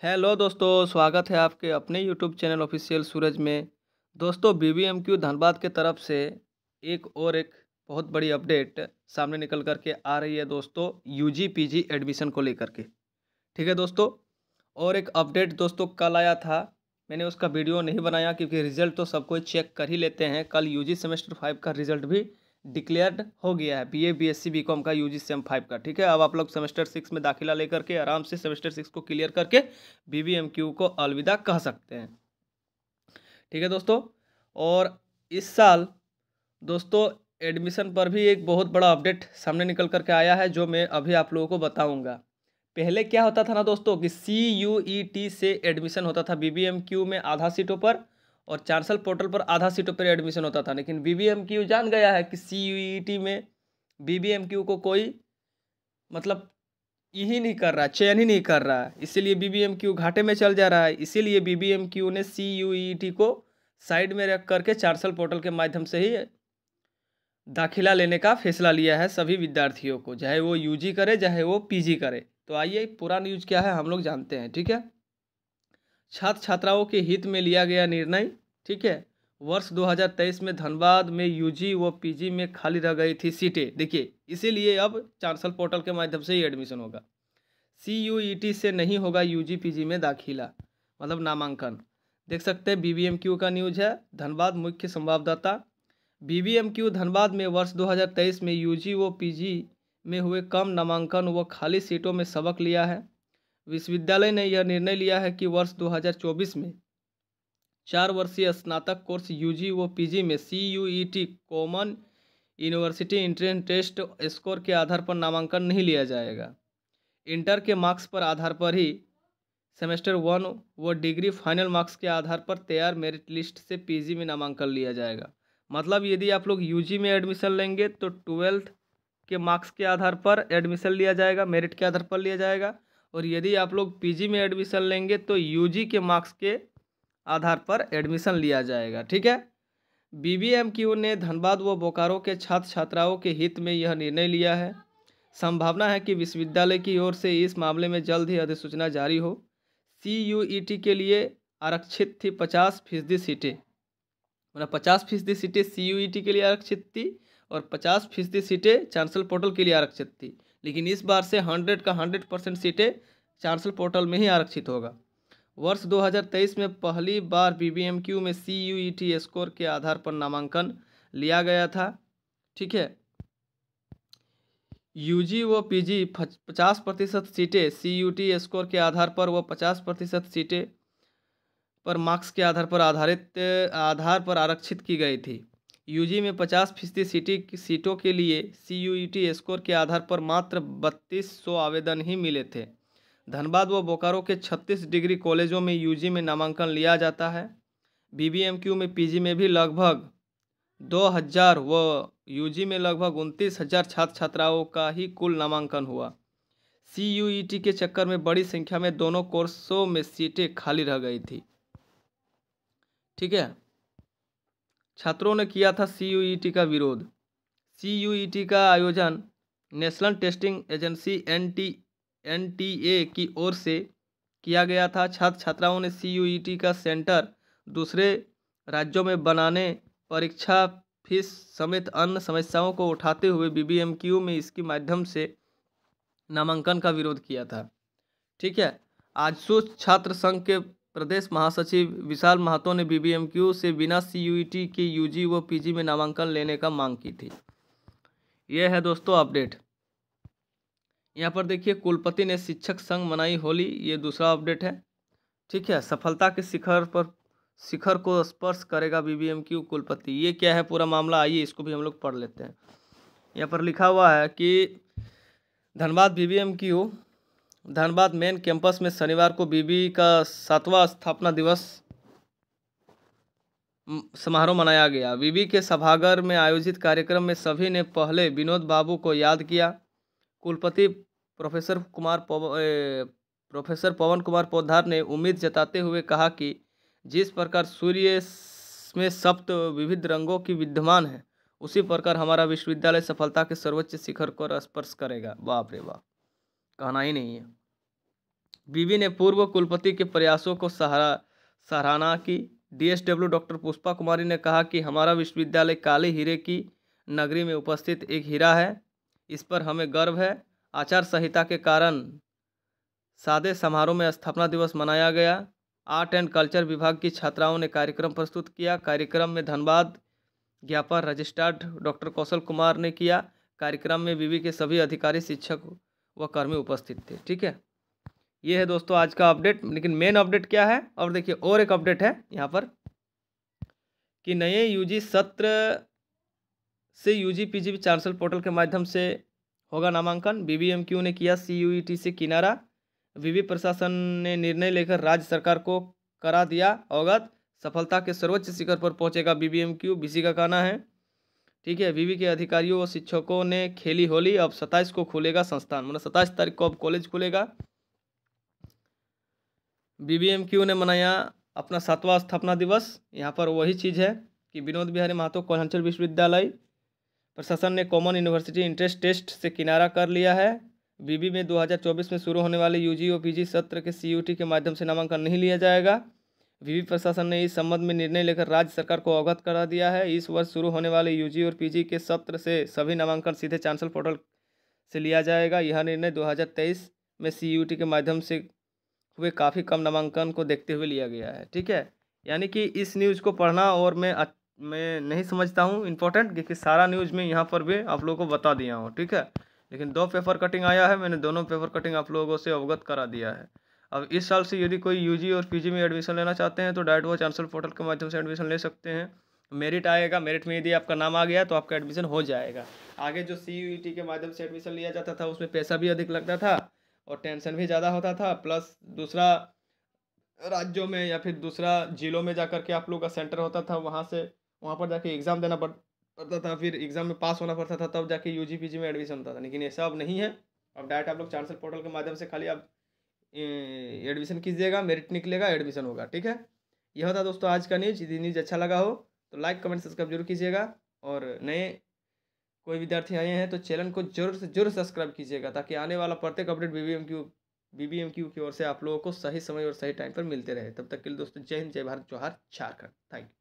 Hello दोस्तों, स्वागत है आपके अपने यूट्यूब चैनल ऑफिशियल सूरज में। दोस्तों, बीबीएमक्यू धनबाद के तरफ से एक बहुत बड़ी अपडेट सामने निकल कर के आ रही है दोस्तों, यूजी पीजी एडमिशन को लेकर के। ठीक है दोस्तों, और एक अपडेट दोस्तों कल आया था। मैंने उसका वीडियो नहीं बनाया क्योंकि रिजल्ट तो सब कोई चेक कर ही लेते हैं। कल यूजी सेमेस्टर 5 का रिजल्ट भी डिक्लेयर्ड हो गया है, बीए बीएससी बीकॉम का यूजी सेम 5 का। ठीक है, अब आप लोग सेमेस्टर 6 में दाखिला लेकर के आराम से सेमेस्टर 6 को क्लियर करके बीबीएमक्यू को अलविदा कह सकते हैं। ठीक है दोस्तों, और इस साल दोस्तों एडमिशन पर भी एक बहुत बड़ा अपडेट सामने निकल करके आया है, जो मैं अभी आप लोगों को बताऊंगा। पहले क्या होता था ना दोस्तों कि CUET से एडमिशन होता था बीबीएमक्यू में आधा सीटों पर, और चांसल पोर्टल पर आधा सीटों पर एडमिशन होता था। लेकिन बीबीएमक्यू जान गया है कि CUET में बीबीएमक्यू को कोई मतलब यही नहीं कर रहा, चयन ही नहीं कर रहा है, इसीलिए बीबीएमक्यू घाटे में चल जा रहा है। इसीलिए बीबीएमक्यू ने CUET को साइड में रख करके चांसल पोर्टल के माध्यम से ही दाखिला लेने का फैसला लिया है सभी विद्यार्थियों को, चाहे वो यूजी करे चाहे वो पीजी करे। तो आइए पूरा न्यूज क्या है हम लोग जानते हैं। ठीक है, छात्र छात्राओं के हित में लिया गया निर्णय। ठीक है, वर्ष 2023 में धनबाद में यूजी व पीजी में खाली रह गई थी सीटें। देखिए, इसीलिए अब चांसल पोर्टल के माध्यम से ही एडमिशन होगा। CUET से नहीं होगा यूजी पीजी में दाखिला, मतलब नामांकन। देख सकते हैं बीबीएमक्यू का न्यूज है। धनबाद मुख्य संवाददाता, बीबीएमक्यू धनबाद में वर्ष 2023 में यूजी व पीजी में हुए कम नामांकन व खाली सीटों में सबक लिया है। विश्वविद्यालय ने यह निर्णय लिया है कि वर्ष 2024 में 4 वर्षीय स्नातक कोर्स यूजी व पीजी में CUET common university entrance test score के आधार पर नामांकन नहीं लिया जाएगा। इंटर के मार्क्स पर आधार पर ही सेमेस्टर 1 व डिग्री फाइनल मार्क्स के आधार पर तैयार मेरिट लिस्ट से पीजी में नामांकन लिया जाएगा। मतलब यदि आप लोग यूजी में एडमिशन लेंगे तो 12th के मार्क्स के आधार पर एडमिशन लिया जाएगा, मेरिट के आधार पर लिया जाएगा। और यदि आप लोग पीजी में एडमिशन लेंगे तो यूजी के मार्क्स के आधार पर एडमिशन लिया जाएगा। ठीक है, बीबीएमक्यू ने धनबाद व बोकारो के छात्र छात्राओं के हित में यह निर्णय लिया है। संभावना है कि विश्वविद्यालय की ओर से इस मामले में जल्द ही अधिसूचना जारी हो। CUET के लिए आरक्षित थी 50% सीटें, मतलब 50% सीटें CUET के लिए आरक्षित थी और 50% सीटें चांसल पोर्टल के लिए आरक्षित थी। लेकिन इस बार से 100% सीटें चांसल पोर्टल में ही आरक्षित होगा। वर्ष 2023 में पहली बार बीबीएमक्यू में CUET स्कोर के आधार पर नामांकन लिया गया था। ठीक है, यूजी व पीजी 50% सीटें CUET स्कोर के आधार पर व 50% सीटें पर मार्क्स के आधार पर आरक्षित की गई थी। यूजी में 50% सीटों के लिए CUET स्कोर के आधार पर मात्र 3200 आवेदन ही मिले थे। धनबाद व बोकारो के 36 डिग्री कॉलेजों में यूजी में नामांकन लिया जाता है। बीबीएमक्यू में पीजी में भी लगभग 2000 व यूजी में लगभग 29,000 छात्र छात्राओं का ही कुल नामांकन हुआ। CUET के चक्कर में बड़ी संख्या में दोनों कोर्सों में सीटें खाली रह गई थी। ठीक है, छात्रों ने किया था CUET का विरोध। CUET का आयोजन नेशनल टेस्टिंग एजेंसी NTA की ओर से किया गया था। छात्र छात्राओं ने CUET का सेंटर दूसरे राज्यों में बनाने, परीक्षा फीस समेत अन्य समस्याओं को उठाते हुए बीबीएमक्यू में इसके माध्यम से नामांकन का विरोध किया था। ठीक है, आजसू छात्र संघ के प्रदेश महासचिव विशाल महतो ने बीबीएमक्यू से बिना CUET के यूजी व पीजी में नामांकन लेने का मांग की थी। यह है दोस्तों अपडेट। यहाँ पर देखिए, कुलपति ने शिक्षक संघ मनाई होली, ये दूसरा अपडेट है। ठीक है, सफलता के शिखर को स्पर्श करेगा बीबीएमक्यू कुलपति। ये क्या है पूरा मामला, आइए इसको भी हम लोग पढ़ लेते हैं। यहाँ पर लिखा हुआ है कि धनबाद बीबीएमक्यू धनबाद मेन कैंपस में शनिवार को बीबी का 7वां स्थापना दिवस समारोह मनाया गया। बीबी के सभागार में आयोजित कार्यक्रम में सभी ने पहले विनोद बाबू को याद किया। कुलपति प्रोफेसर पवन कुमार पोद्दार ने उम्मीद जताते हुए कहा कि जिस प्रकार सूर्य में सप्त विविध रंगों की विद्यमान है, उसी प्रकार हमारा विश्वविद्यालय सफलता के सर्वोच्च शिखर को स्पर्श करेगा। बाप रे बाप, कहना ही नहीं है। बीवी ने पूर्व कुलपति के प्रयासों को सराहना की। डीएसडब्ल्यू डॉक्टर पुष्पा कुमारी ने कहा कि हमारा विश्वविद्यालय काले हीरे की नगरी में उपस्थित एक हीरा है, इस पर हमें गर्व है। आचार संहिता के कारण सादे समारोह में स्थापना दिवस मनाया गया। आर्ट एंड कल्चर विभाग की छात्राओं ने कार्यक्रम प्रस्तुत किया। कार्यक्रम में धन्यवाद ज्ञापन रजिस्ट्रार डॉक्टर कौशल कुमार ने किया। कार्यक्रम में विवि के सभी अधिकारी, शिक्षक व कर्मी उपस्थित थे। ठीक है, ये है दोस्तों आज का अपडेट। लेकिन मेन अपडेट क्या है, और देखिए और एक अपडेट है यहाँ पर कि नए यूजी सत्र से यूजी पीजी चांसलर पोर्टल के माध्यम से होगा नामांकन। बीबीएमक्यू ने किया सीयूईटी से किनारा। विवि प्रशासन ने निर्णय लेकर राज्य सरकार को करा दिया अवगत। सफलता के सर्वोच्च शिखर पर पहुंचेगा बीबीएमक्यू, बीसी का कहना है। ठीक है, विवि के अधिकारियों व शिक्षकों ने खेली होली। अब 27 को खुलेगा संस्थान, मतलब 27 तारीख को अब कॉलेज खुलेगा। बीबीएमक्यू ने मनाया अपना 7वां स्थापना दिवस। यहाँ पर वही चीज़ है कि विनोद बिहारी महतो कोयलहंचल विश्वविद्यालय प्रशासन ने कॉमन यूनिवर्सिटी इंट्रेंस टेस्ट से किनारा कर लिया है। बीबी में 2024 में शुरू होने वाले यूजी और पीजी सत्र के सीयूटी के माध्यम से नामांकन नहीं लिया जाएगा। विवि प्रशासन ने इस संबंध में निर्णय लेकर राज्य सरकार को अवगत करा दिया है। इस वर्ष शुरू होने वाले यूजी और पीजी के सत्र से सभी नामांकन सीधे चांसलर पोर्टल से लिया जाएगा। यह निर्णय 2023 में सीयूटी के माध्यम से हुए काफ़ी कम नामांकन को देखते हुए लिया गया है। ठीक है, यानी कि इस न्यूज़ को पढ़ना और मैं नहीं समझता हूँ इम्पोर्टेंट, क्योंकि सारा न्यूज़ में यहाँ पर भी आप लोगों को बता दिया हूँ। ठीक है, लेकिन 2 पेपर कटिंग आया है, मैंने दोनों पेपर कटिंग आप लोगों से अवगत करा दिया है। अब इस साल से यदि कोई यूजी और पीजी में एडमिशन लेना चाहते हैं तो डायरेक्ट वो चांसलर पोर्टल के माध्यम से एडमिशन ले सकते हैं। मेरिट आएगा, मेरिट में यदि आपका नाम आ गया तो आपका एडमिशन हो जाएगा। आगे जो सीयूईटी के माध्यम से एडमिशन लिया जाता था उसमें पैसा भी अधिक लगता था और टेंशन भी ज़्यादा होता था, प्लस दूसरा राज्यों में या फिर दूसरा जिलों में जाकर के आप लोग का सेंटर होता था, वहाँ पर जाके एग्ज़ाम देना पड़ता था, फिर एग्ज़ाम में पास होना पड़ता था, तब जाके यूजी पीजी में एडमिशन होता था। लेकिन ऐसा अब नहीं है, अब डायरेक्ट आप लोग चांसलर पोर्टल के माध्यम से खाली आप एडमिशन कीजिएगा, मेरिट निकलेगा, एडमिशन होगा। ठीक है, यह होता दोस्तों आज का न्यूज़। यदि न्यूज़ अच्छा लगा हो तो लाइक कमेंट सब्सक्राइब जरूर कीजिएगा, और नए कोई विद्यार्थी आए हैं तो चैनल को जरूर से जरूर सब्सक्राइब कीजिएगा, ताकि आने वाला प्रत्येक अपडेट बीबीएमक्यू की ओर से आप लोगों को सही समय और सही टाइम पर मिलते रहे। तब तक के लिए दोस्तों जय हिंद, जय भारत, जोहार, झारखंड। Thank you.